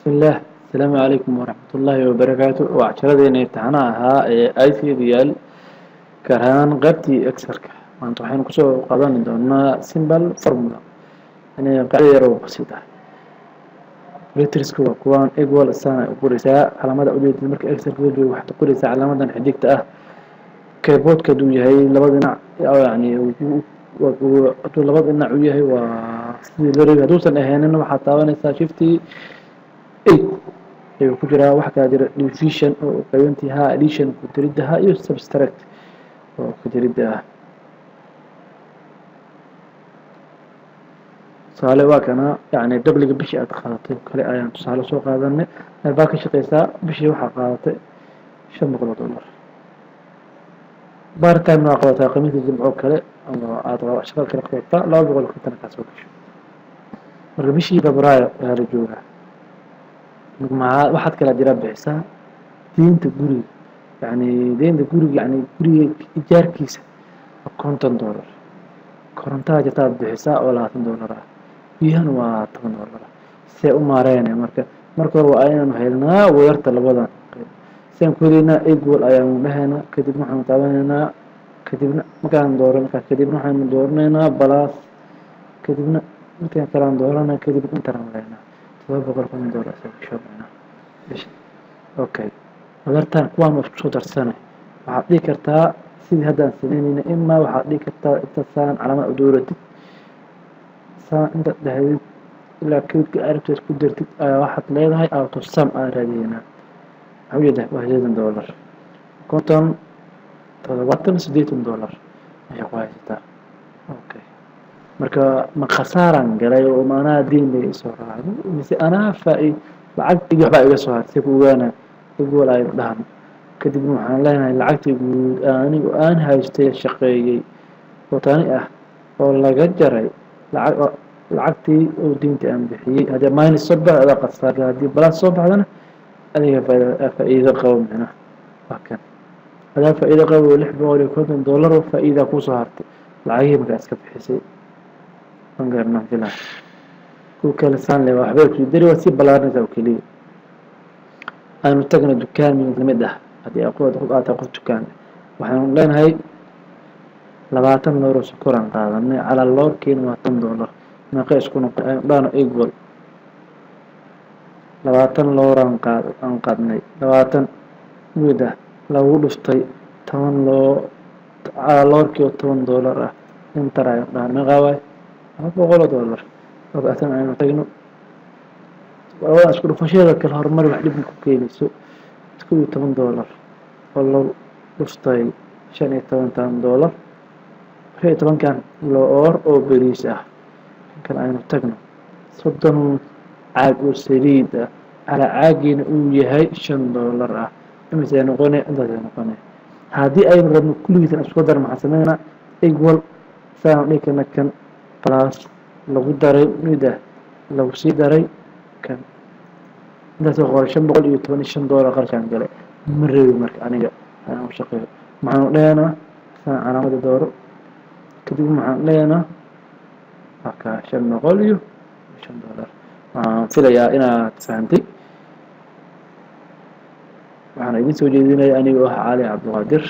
بسم الله السلام عليكم ورحمة الله وبركاته وعشرة امتحانها اي سي ريال كرهان قبتي اكسرك وانتو حين كسو قادان دونا سيمبل فورمولا يعني قاعدة يرو بسيطة ريترسكو كوان ايقوال السنة قريساء على مدى أولية المركة اكسر كوجو وحتى قريساء على مدى حديقة كيبوت كدو يهي لبضنا او يعني لبضنا ويهي و سيدي لوريغا دوسن اهانن وحتى وانسا شفتي اي ayuu ku jiraa waxa kala jira division oo qaybintiha addition ku tiridaha iyo subtract oo ku tiridaha tusaale waa kana yani double bishii aad qaadatay kale ayaan tusaale soo qaadanay baa ka shaqeysaa bishii waxa qaadatay $500 bar time waa qaadatay qiimihiisa jimco kale ama aad shaqo kale qaadataa $250 ka soo gasho marka bishii Febraayo ayaa la joogaa waxaad kala jira bixisa deynta guriga yani deynta guriga yani guriga ijaarkiisa $50 korontada jirta bixisa oo $20 ah biyahana waa $10 si u maareeyaan marka hore waa inaan helnaa weerarta labadan saan ku leena equal ayaan dhahaynaa kadib waxaan taabanaa kadibna markaan dooran kadibna waxaan dooraneynaa plus kadibna markaan kala dooranaa kadib intaan leeynaa $700 shaqeynaa okay wadartan kuwaan isku soo darsanay waxaad dhigi kartaa sidii haddaan sameynayna ima waxaad dhigi kartaa inta saan calaamad u dooratid saan inta dhahdid ilaa keydka arabteed ku dartid ayaa waxaad leedahay auto sum aan raadiyeynaa hawiyada waa $8 konton $78 ayay ku haysataa okay marka ma khasaaran galay oo maanaha diin bay soo raacday mise anaa faa'iid lacagtii waxba iga soo hartay ku ogaana equal ay dhahan kadib waxaan leenahay lacagtii guud anigu aan haystay shaqeeyay oo tani ah oo laga jaray lacagtii oo diinta aan bixiyay hadii minus soo baxda qasaar hadii plus soo baxdana adiga faa'iido qabo macna wakan hadaa faa'iido qabo $650 oo faa'iido ku soo hartay lacagii markaas ka bixisay angarna filan ku kala saan leh waxba ku diri wasi balaarnaysa oo kaliya aynu tagna dukaan mid ah hadii aqoon ku qaata qof dukaan waxaan leenahay $20 sokor aan qaadanay ala loorkeen waa $10 meeqa isku noqon dhan equal $20 aan qaadnay 20 wada lagu dhuftay 10 loo ala loorkii $10 ah inta raay dhan meeqa way $100 وقتنا أنا تجنو وأنا أشكر فشيلة كل هرمر واحد يبني كوكينيسو تكوي $10 والله بستاي شان $8 هي طبعا كان لور أو بريسة كان أنا تجنو صدّن عاج وسريد على عاجين ويهاي $5 إما زي نقوني أنت زي نقوني هذه أي مرة كل جزء أسودر مع سمينا إيجوال فاهم ليك إنك كان بلاس lagu daray mida lagu sii daray kan inta qoray $515 qarashan galay mareeyo marka aniga aan u shaqeeyo maxaan leeyahay saan calaamada dooro kadib maxaan leeyahay aka $515 aan filayaa inaad fahantay waxaan idin soo jeedinayaa aniga oo Cali Cabdi Qaadir